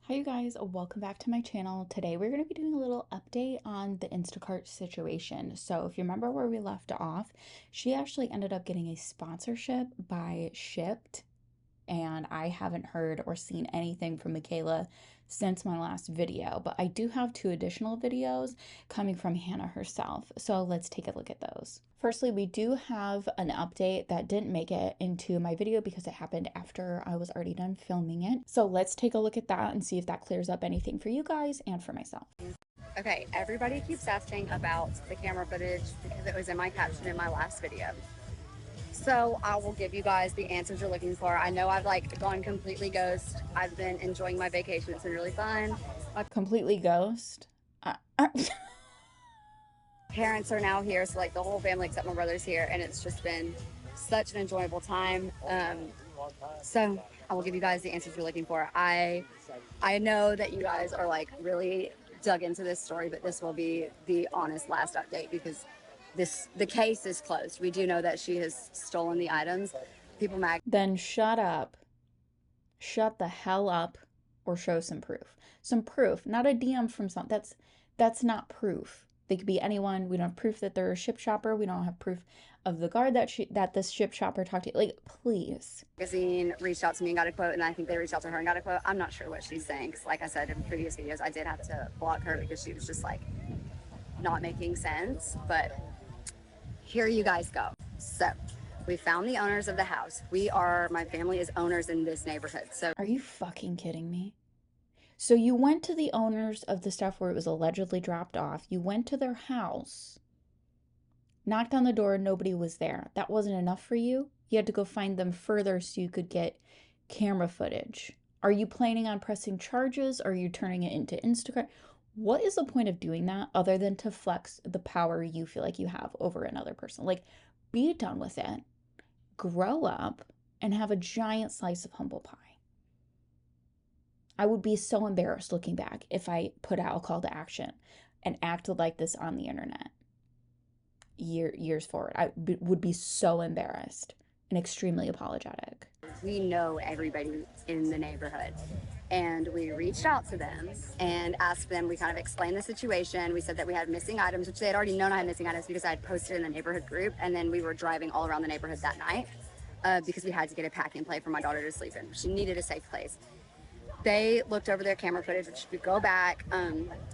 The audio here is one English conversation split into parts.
Hi you guys, welcome back to my channel. Today we're going to be doing a little update on the Instacart situation. So if you remember where we left off, she actually ended up getting a sponsorship by Shipped, and I haven't heard or seen anything from Mikayla since my last video, but I do have 2 additional videos coming from Hannah herself. So let's take a look at those. Firstly, we do have an update that didn't make it into my video because it happened after I was already done filming it. So let's take a look at that and see if that clears up anything for you guys and for myself. Okay, everybody keeps asking about the camera footage because it was in my caption in my last video. So I will give you guys the answers you're looking for. I know I've gone completely ghost. I've been enjoying my vacation. It's been really fun. My Completely ghost? parents are now here, so the whole family except my brother's here, and it's just been such an enjoyable time. So I will give you guys the answers you're looking for. I know that you guys are really dug into this story, but this will be the honest last update because the case is closed. We do know that she has stolen the items. Then shut up. Shut the hell up or show some proof. Some proof, not a DM from some. That's not proof. They could be anyone. We don't have proof that they're a ship shopper. We don't have proof of the guard that this ship shopper talked to. Please. Magazine reached out to me and got a quote, and I think they reached out to her and got a quote. I'm not sure what she's saying because, like I said in previous videos, I did have to block her because she was just not making sense. But here you guys go. So we found the owners of the house. My family is owners in this neighborhood. So are you fucking kidding me? So you went to the owners of the stuff where it was allegedly dropped off. You went to their house, knocked on the door, nobody was there. That wasn't enough for you? You had to go find them further so you could get camera footage. Are you planning on pressing charges? Are you turning it into Instacart? What is the point of doing that other than to flex the power you feel like you have over another person? Be done with it. Grow up and have a giant slice of humble pie. I would be so embarrassed looking back if I put out a call to action and acted like this on the internet years forward. I would be so embarrassed and extremely apologetic. We know everybody in the neighborhood, and we reached out to them and asked them. We kind of explained the situation. We said that we had missing items, which they had already known I had missing items because I had posted in the neighborhood group, and then we were driving all around the neighborhood that night because we had to get a pack and play for my daughter to sleep in. She needed a safe place. They looked over their camera footage, which we go back.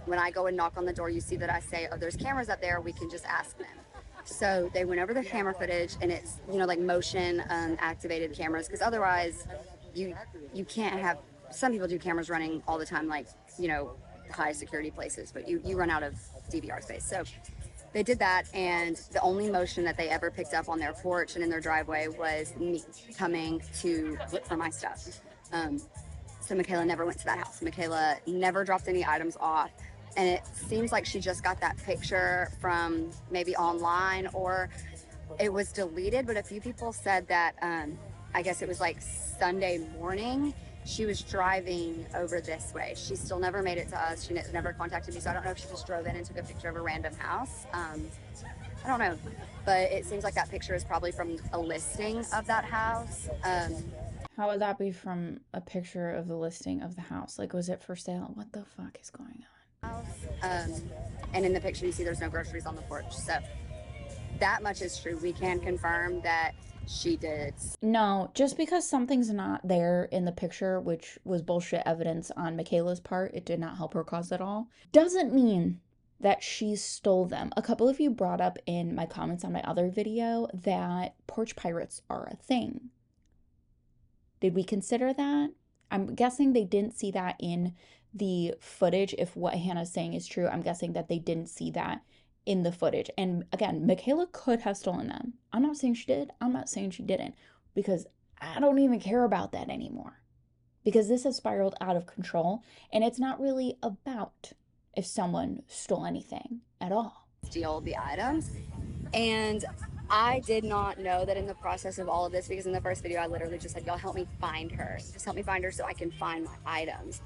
When I go and knock on the door, you see that I say, oh, there's cameras up there. We can just ask them. So they went over the camera footage, and it's, motion activated cameras, because otherwise you can't have, some people do cameras running all the time, high security places, but you run out of DVR space. So they did that, and the only motion that they ever picked up on their porch and in their driveway was me coming to look for my stuff. So Mikayla never went to that house. Mikayla never dropped any items off. And it seems like she just got that picture from maybe online, or it was deleted. But a few people said that, I guess it was Sunday morning, she was driving over this way. She still never made it to us. She never contacted me. So I don't know if she just drove in and took a picture of a random house. I don't know. But it seems like that picture is probably from a listing of that house. How would that be from a picture of the listing of the house? Was it for sale? What the fuck is going on? And in the picture you see there's no groceries on the porch. So that much is true. We can confirm that she did. No, just because something's not there in the picture, which was bullshit evidence on Mikayla's part, it did not help her cause at all, doesn't mean that she stole them. A couple of you brought up in my comments on my other video that porch pirates are a thing. Did we consider that? I'm guessing they didn't see that in the footage. If what Hannah's saying is true, I'm guessing that they didn't see that in the footage. And again, Mikayla could have stolen them. I'm not saying she did. I'm not saying she didn't, because I don't even care about that anymore, because this has spiraled out of control, and it's not really about if someone stole anything at all. Steal the items. And I did not know that in the process of all of this, because in the first video I literally just said, y'all help me find her. Just help me find her so I can find my items,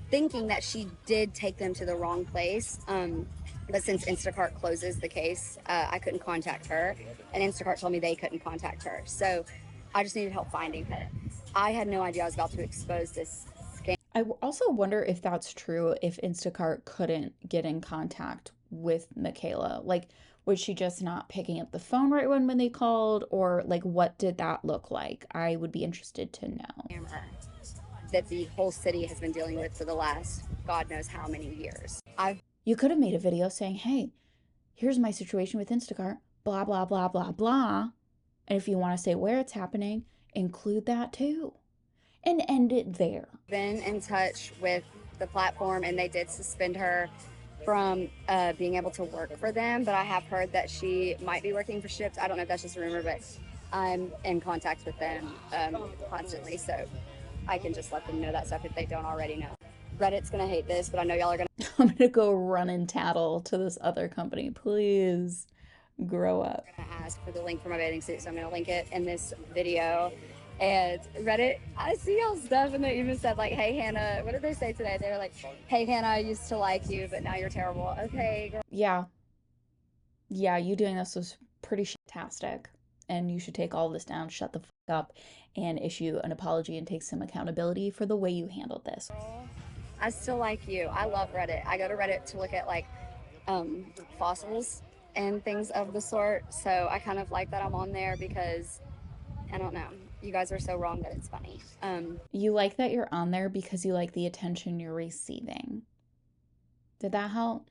thinking that she did take them to the wrong place. But since Instacart closes the case, I couldn't contact her, and Instacart told me they couldn't contact her. So I just needed help finding her. I had no idea I was about to expose this scam. I also wonder if that's true, if Instacart couldn't get in contact with Mikayla. Like, was she just not picking up the phone right when they called? Or, like, what did that look like? I would be interested to know. That the whole city has been dealing with for the last God knows how many years. You could have made a video saying, hey, here's my situation with Instacart, blah, blah, blah, blah, blah. And if you want to say where it's happening, include that too. And end it there. Been in touch with the platform, and they did suspend her from being able to work for them, but I have heard that she might be working for Shipt. I don't know if that's just a rumor, but I'm in contact with them constantly, so I can just let them know that stuff if they don't already know. Reddit's gonna hate this, but I know y'all are gonna I'm gonna go run and tattle to this other company. Please grow up. ask for the link for my bathing suit, so I'm gonna link it in this video. And Reddit, I see y'all stuff, and they even said like, "Hey Hannah," what did they say today? They were like, "Hey Hannah, I used to like you, but now you're terrible." Okay, girl. Yeah. Yeah, you doing this was pretty fantastic. And you should take all this down, shut the fuck up, and issue an apology and take some accountability for the way you handled this. I still like you. I love Reddit. I go to Reddit to look at like fossils and things of the sort. So I kind of like that I'm on there because I don't know. You guys are so wrong that it's funny. You like that you're on there because you like the attention you're receiving. Did that help?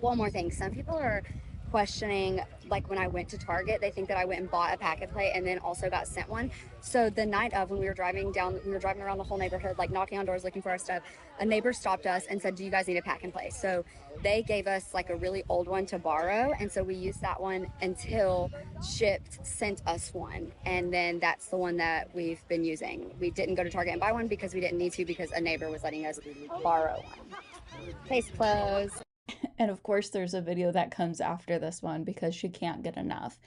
One more thing. Some people are questioning, like when I went to Target, they think that I went and bought a packet plate and then also got sent one. So the night of, when we were driving around the whole neighborhood, like knocking on doors looking for our stuff, a neighbor stopped us and said, "Do you guys need a pack and play?" So they gave us like a really old one to borrow, and so we used that one until Shipt sent us one, and then that's the one that we've been using. We didn't go to Target and buy one because we didn't need to, because a neighbor was letting us borrow one. Case closed. And of course, there's a video that comes after this one because she can't get enough.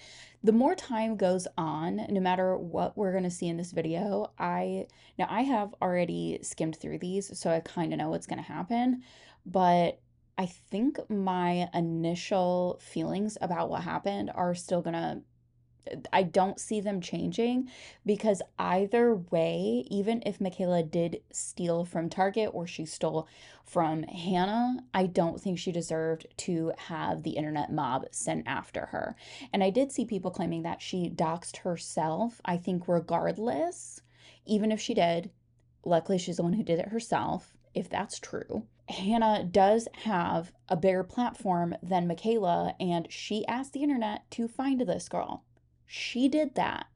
The more time goes on, no matter what we're going to see in this video, I have already skimmed through these, so I kind of know what's going to happen. But I think my initial feelings about what happened are still going to, I don't see them changing, because either way, even if Mikayla did steal from Target or she stole from Hannah, I don't think she deserved to have the internet mob sent after her. And I did see people claiming that she doxed herself. I think regardless, even if she did, luckily she's the one who did it herself, if that's true. Hannah does have a bigger platform than Mikayla, and she asked the internet to find this girl. She did that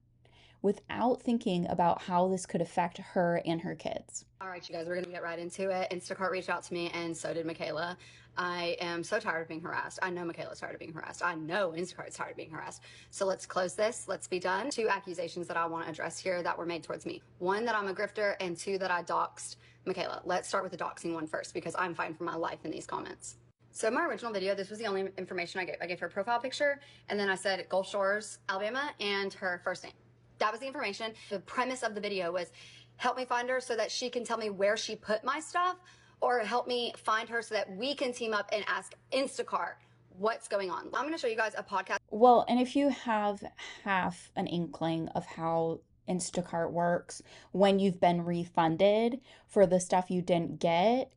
without thinking about how this could affect her and her kids. All right, you guys, we're gonna get right into it. Instacart reached out to me, and so did Mikayla. I am so tired of being harassed. I know Mikayla's tired of being harassed. I know Instacart's tired of being harassed. So let's close this. Let's be done. 2 accusations that I want to address here that were made towards me. 1, that I'm a grifter, and 2, that I doxed Mikayla. Let's start with the doxing one first, because I'm fighting for my life in these comments. So my original video, this was the only information I gave. I gave her profile picture, and then I said Gulf Shores, Alabama, and her first name. That was the information. The premise of the video was help me find her so that she can tell me where she put my stuff, or help me find her so that we can team up and ask Instacart what's going on. I'm going to show you guys a podcast. Well, and if you have half an inkling of how Instacart works, when you've been refunded for the stuff you didn't get,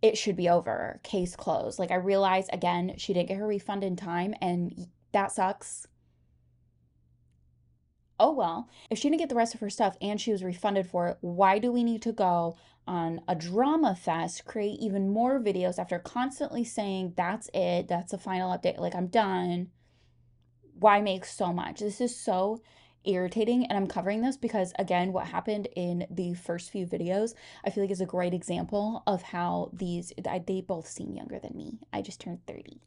it should be over. Case closed. Like, I realize, again, she didn't get her refund in time, and that sucks. Oh well. If she didn't get the rest of her stuff and she was refunded for it, why do we need to go on a drama fest, create even more videos after constantly saying, that's it, that's the final update, like, I'm done? Why make so much? This is so irritating, and I'm covering this because, again, what happened in the first few videos, I feel like is a great example of how they both seem younger than me. I just turned 30.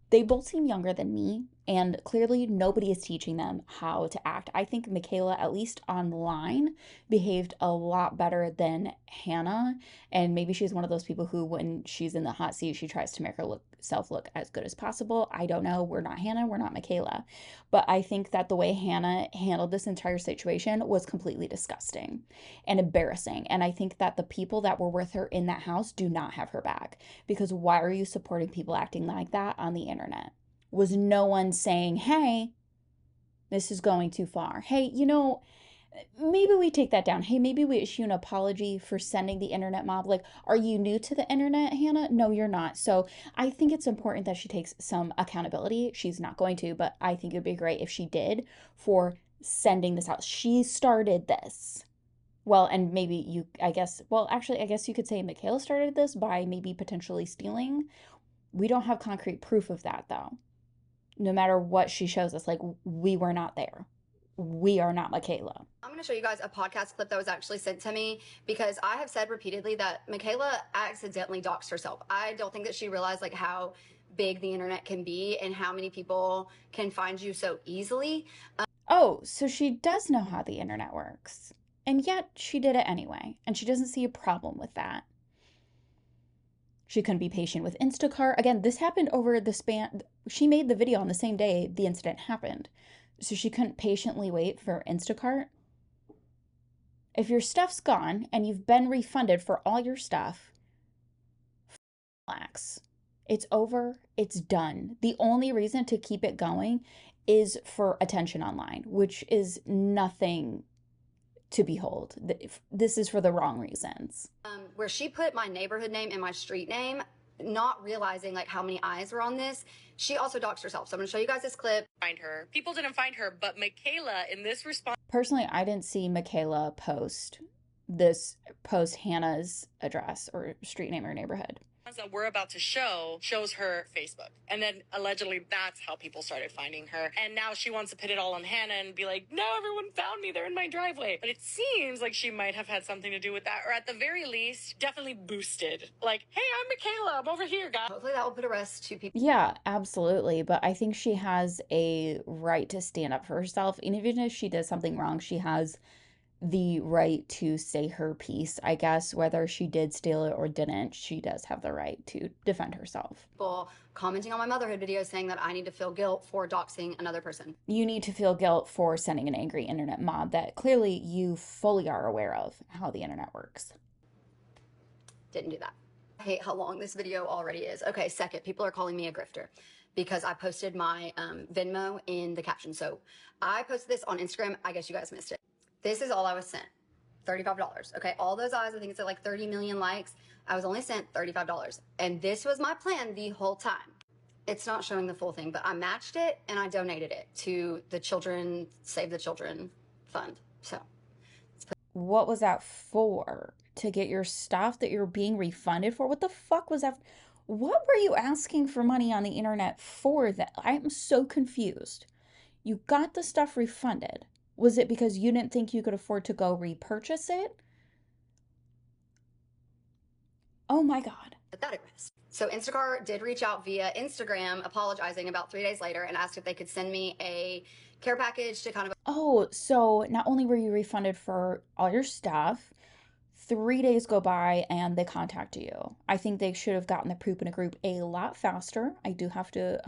They both seem younger than me, and clearly nobody is teaching them how to act. I think Mikayla, at least online, behaved a lot better than Hannah, and maybe she's one of those people who, when she's in the hot seat, she tries to make herself look as good as possible. I don't know. We're not Hannah. We're not Mikayla. But I think that the way Hannah handled this entire situation was completely disgusting and embarrassing. And I think that the people that were with her in that house do not have her back, because why are you supporting people acting like that on the internet? Was no one saying, hey, this is going too far? Hey, Maybe we take that down. Hey, maybe we issue an apology for sending the internet mob. Like, are you new to the internet, Hannah? No, you're not. So I think it's important that she takes some accountability. She's not going to, but I think it would be great if she did for sending this out. She started this. Well, and maybe you, I guess, well, actually, I guess you could say Mikayla started this by maybe potentially stealing. We don't have concrete proof of that, though. No matter what she shows us, like, we were not there. We are not Mikayla. I'm going to show you guys a podcast clip that was actually sent to me because I have said repeatedly that Mikayla accidentally doxed herself. I don't think that she realized like how big the internet can be and how many people can find you so easily. Oh, so she does know how the internet works. And yet she did it anyway, and she doesn't see a problem with that. She couldn't be patient with Instacart. Again, this happened over the span. She made the video on the same day the incident happened. So she couldn't patiently wait for Instacart. If your stuff's gone and you've been refunded for all your stuff, relax. It's over. It's done. The only reason to keep it going is for attention online, which is nothing to behold. This is for the wrong reasons. Where she put my neighborhood name and my street name, not realizing like how many eyes were on this. She also doxed herself. So I'm going to show you guys this clip. Find her. People didn't find her, but Mikayla in this response. Personally, I didn't see Mikayla post Hannah's address or street name or neighborhood. That we're about to show shows her Facebook, and then allegedly that's how people started finding her. And now she wants to put it all on Hannah and be like, no, everyone found me, they're in my driveway. But it seems like she might have had something to do with that, or at the very least definitely boosted, like, hey, I'm Mikayla, I'm over here, guys. Hopefully that will put a rest to people. Yeah, absolutely, but I think she has a right to stand up for herself. And even if she does something wrong, she has the right to say her piece. I guess whether she did steal it or didn't, she does have the right to defend herself. People commenting on my motherhood video saying that I need to feel guilt for doxing another person. You need to feel guilt for sending an angry internet mob that clearly you fully are aware of how the internet works. Didn't do that. I hate how long this video already is. Okay, second, people are calling me a grifter because I posted my Venmo in the caption. So I posted this on Instagram. I guess you guys missed it. This is all I was sent, $35. Okay, all those eyes, I think it's at like 30 million likes. I was only sent $35. And this was my plan the whole time. It's not showing the full thing, but I matched it and I donated it to the Children, Save the Children Fund. So. What was that for? To get your stuff that you're being refunded for? What the fuck was that? What were you asking for money on the internet for that? I'm so confused. You got the stuff refunded. Was it because you didn't think you could afford to go repurchase it? Oh my God. Put that at rest. So Instacart did reach out via Instagram apologizing about 3 days later and asked if they could send me a care package to kind of. Oh, so not only were you refunded for all your stuff, 3 days go by and they contact you. I think they should have gotten the poop in a group a lot faster. I do have to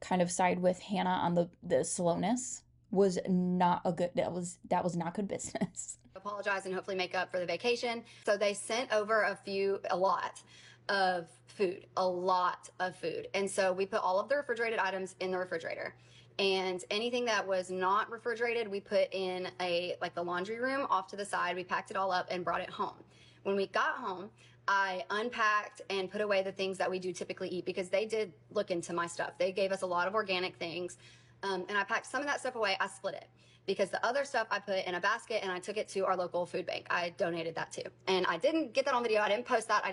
kind of side with Hannah on the slowness. Was not a good, that was not good business. Apologize and hopefully make up for the vacation. So they sent over a lot of food. And so we put all of the refrigerated items in the refrigerator. And anything that was not refrigerated, we put in the laundry room off to the side. We packed it all up and brought it home. When we got home, I unpacked and put away the things that we do typically eat because they did look into my stuff. They gave us a lot of organic things. And I packed some of that stuff away. I split it because the other stuff I put in a basket and I took it to our local food bank. I donated that too. And I didn't get that on video. I didn't post that.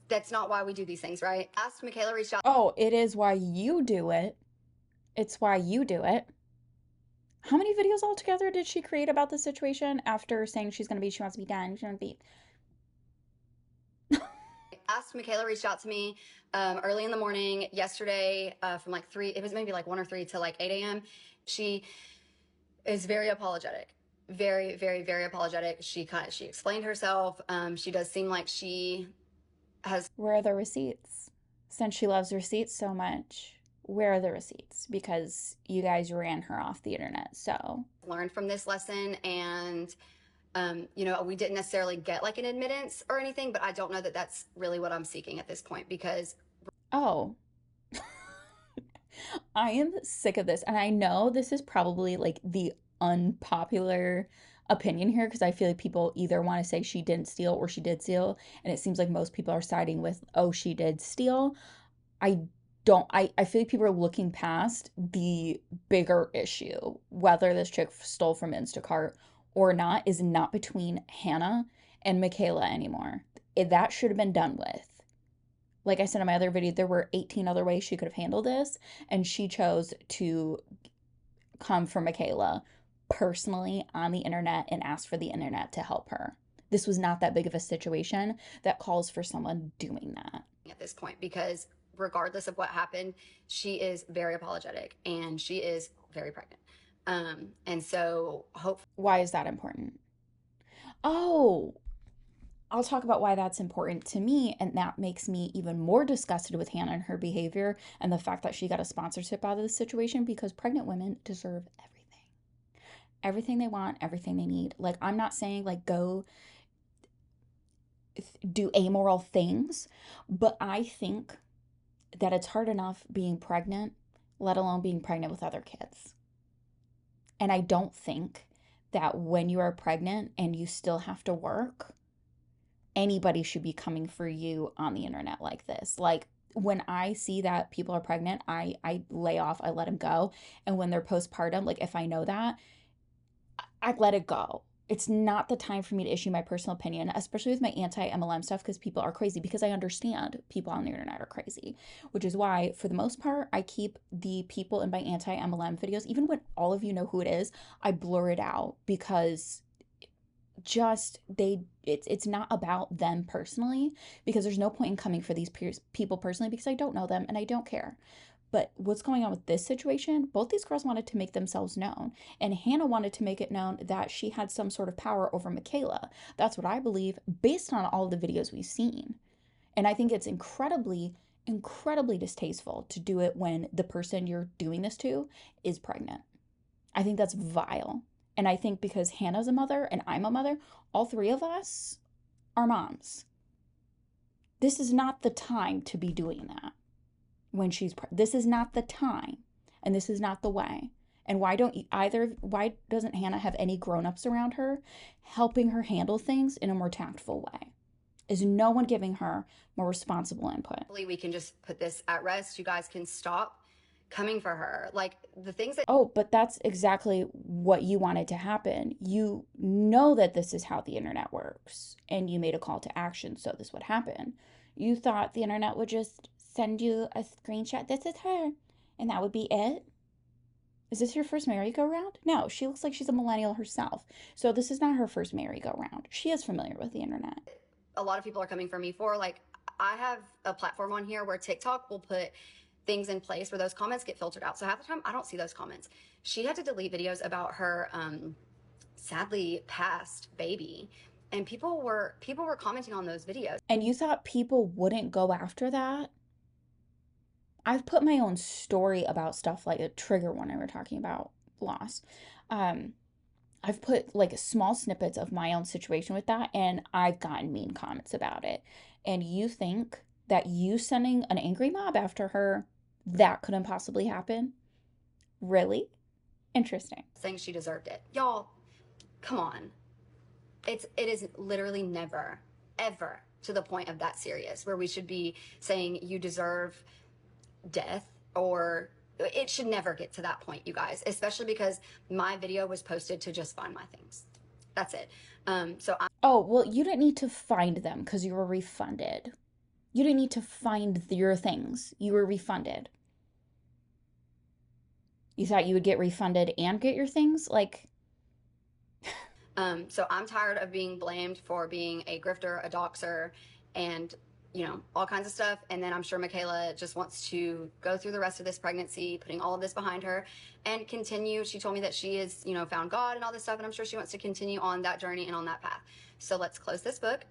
That's not why we do these things, right? Asked Mikayla reached out. Oh, it is why you do it. It's why you do it. How many videos altogether did she create about the situation after saying she wants to be done? She wants to be. Asked Mikayla reached out to me early in the morning yesterday from like 3, it was maybe like 1 or 3 to like 8 a.m. She is very apologetic. Very, very, very apologetic. She explained herself. She does seem like she has. Where are the receipts? Since she loves receipts so much, where are the receipts? Because you guys ran her off the internet, so. Learned from this lesson and we didn't necessarily get like an admittance or anything, but I don't know that that's really what I'm seeking at this point because. Oh. I am sick of this. And I know this is probably like the unpopular opinion here, because I feel like people either want to say she didn't steal or she did steal, and it seems like most people are siding with, oh, she did steal. I I feel like people are looking past the bigger issue. Whether this chick stole from Instacart or not is not between Hannah and Mikayla anymore. That should have been done with. Like I said in my other video, there were 18 other ways she could have handled this, and she chose to come for Mikayla personally on the internet and ask for the internet to help her. This was not that big of a situation that calls for someone doing that at this point, because regardless of what happened, she is very apologetic and she is very pregnant. And so hopefully. Why is that important? Oh, I'll talk about why that's important to me, and that makes me even more disgusted with Hannah and her behavior and the fact that she got a sponsorship out of this situation, because pregnant women deserve everything. Everything they want, everything they need. Like, I'm not saying like go do amoral things, but I think that it's hard enough being pregnant, let alone being pregnant with other kids. And I don't think that when you are pregnant and you still have to work, anybody should be coming for you on the internet like this. Like, when I see that people are pregnant, I lay off, I let them go. And when they're postpartum, like if I know that, I let it go. It's not the time for me to issue my personal opinion, especially with my anti-MLM stuff, because people are crazy, because I understand people on the internet are crazy, which is why, for the most part, I keep the people in my anti-MLM videos, even when all of you know who it is, I blur it out, because it's not about them personally, because there's no point in coming for these people personally, because I don't know them and I don't care. But what's going on with this situation, both these girls wanted to make themselves known, and Hannah wanted to make it known that she had some sort of power over Mikayla. That's what I believe based on all the videos we've seen. And I think it's incredibly distasteful to do it when the person you're doing this to is pregnant. I think that's vile. And I think because Hannah's a mother and I'm a mother, all three of us are moms. This is not the time to be doing that when this is not the time, and this is not the way. And why doesn't Hannah have any grown-ups around her helping her handle things in a more tactful way? Is no one giving her more responsible input? Hopefully we can just put this at rest. You guys can stop coming for her. Like, the things that. Oh, but that's exactly what you wanted to happen. You know that this is how the internet works, and you made a call to action, so this would happen. You thought the internet would just send you a screenshot, this is her, and that would be it? Is this your first merry-go-round? No, she looks like she's a millennial herself. So this is not her first merry-go-round. She is familiar with the internet. A lot of people are coming for me for, like, I have a platform on here where TikTok will put things in place where those comments get filtered out. So half the time I don't see those comments. She had to delete videos about her sadly passed baby, and people were commenting on those videos. And you thought people wouldn't go after that? I've put my own story about stuff like a trigger one, we were talking about loss. I've put like small snippets of my own situation with that, and I've gotten mean comments about it. And you think that you sending an angry mob after her, that couldn't possibly happen? Really? Interesting. Saying she deserved it. Y'all, come on. It is literally never, ever to the point of that serious where we should be saying you deserve death, or it should never get to that point, you guys, especially because my video was posted to just find my things. That's it. Oh, well, you didn't need to find them because you were refunded. You didn't need to find your things. You were refunded. You thought you would get refunded and get your things? Like... So I'm tired of being blamed for being a grifter, a doxer, and all kinds of stuff. And then I'm sure Mikayla just wants to go through the rest of this pregnancy, putting all of this behind her, and continue. She told me that she is, found God and all this stuff, and I'm sure she wants to continue on that journey and on that path. So let's close this book.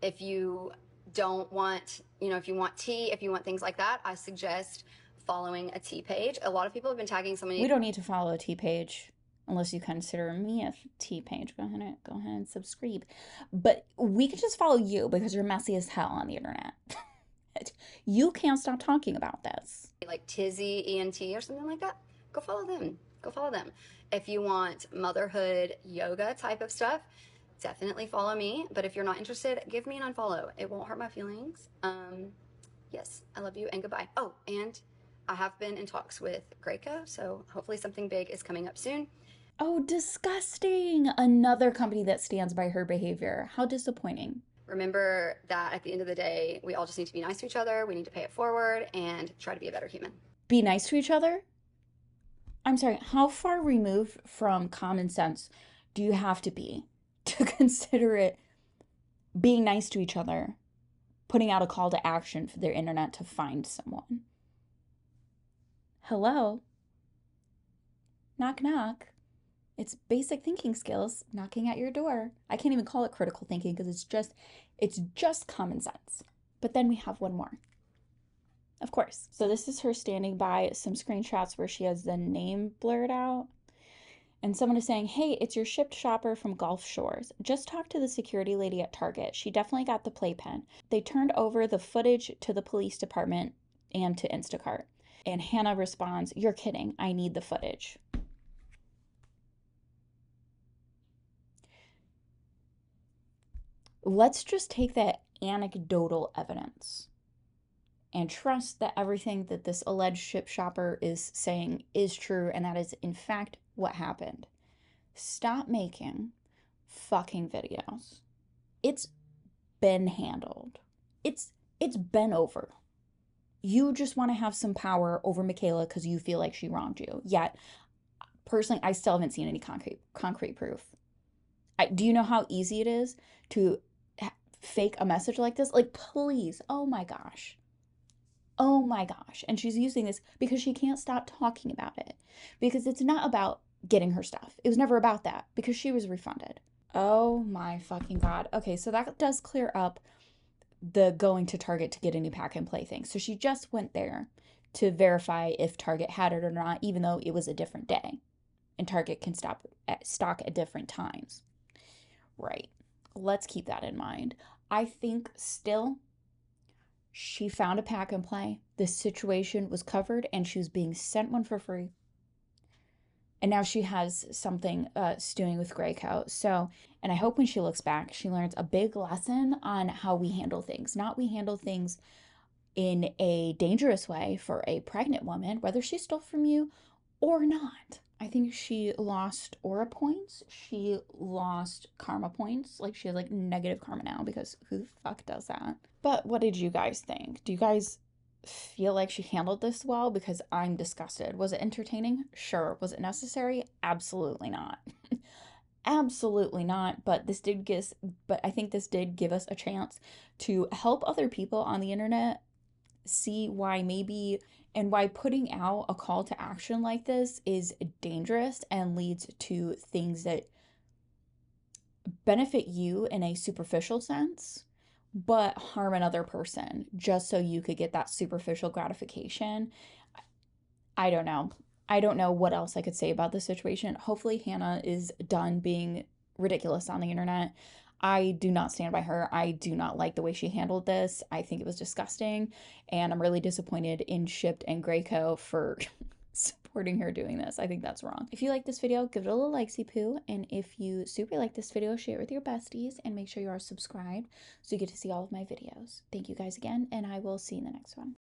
If you don't want, if you want tea, if you want things like that, I suggest following a tea page. A lot of people have been tagging so many. We don't need to follow a tea page. Unless you consider me a tea page, go ahead and subscribe. But we can just follow you because you're messy as hell on the internet. You can't stop talking about this. Like Tizzy ENT or something like that. Go follow them. go follow them. If you want motherhood yoga type of stuff, definitely follow me. But if you're not interested, give me an unfollow. It won't hurt my feelings. Yes, I love you and goodbye. Oh, and I have been in talks with Graco, so hopefully something big is coming up soon. Oh, disgusting. Another company that stands by her behavior. How disappointing. Remember that at the end of the day, we all just need to be nice to each other. We need to pay it forward and try to be a better human. Be nice to each other? I'm sorry, how far removed from common sense do you have to be to consider it being nice to each other, putting out a call to action for their internet to find someone? Hello? Knock, knock. It's basic thinking skills knocking at your door. I can't even call it critical thinking because it's just common sense. But then we have one more. Of course. So this is her standing by some screenshots where she has the name blurred out. And someone is saying, hey, it's your shipped shopper from Gulf Shores. Just talked to the security lady at Target. She definitely got the playpen. They turned over the footage to the police department and to Instacart. And Hannah responds, you're kidding. I need the footage. Let's just take that anecdotal evidence and trust that everything that this alleged ship shopper is saying is true and that is in fact what happened. Stop making fucking videos. It's been handled. It's been over. You just want to have some power over Mikayla because you feel like she wronged you. Yet, personally, I still haven't seen any concrete proof. Do you know how easy it is to fake a message like this? Like, please, oh my gosh. Oh my gosh. And she's using this because she can't stop talking about it. Because it's not about getting her stuff. It was never about that because she was refunded. Oh my fucking God. Okay, so that does clear up the going to Target to get a new pack and play thing. So she just went there to verify if Target had it or not, even though it was a different day. And Target can stock at different times. Right. Let's keep that in mind. I think still she found a pack and play. This situation was covered and she was being sent one for free. And now she has something stewing with Graco. So, and I hope when she looks back, she learns a big lesson on how we handle things. Not we handle things in a dangerous way for a pregnant woman, whether she stole from you or not. I think she lost aura points. She lost karma points. Like she has like negative karma now because who the fuck does that? But what did you guys think? Do you guys feel like she handled this well? Because I'm disgusted. Was it entertaining? Sure. Was it necessary? Absolutely not. Absolutely not. But I think this did give us a chance to help other people on the internet see why maybe and why putting out a call to action like this is dangerous and leads to things that benefit you in a superficial sense but harm another person just so you could get that superficial gratification. I don't know. I don't know what else I could say about this situation. Hopefully Hannah is done being ridiculous on the internet. I do not stand by her. I do not like the way she handled this. I think it was disgusting, and I'm really disappointed in Shipped and Graco for supporting her doing this. I think that's wrong. If you like this video, give it a little likesy poo, and if you super like this video, share it with your besties, and make sure you are subscribed so you get to see all of my videos. Thank you guys again, and I will see you in the next one.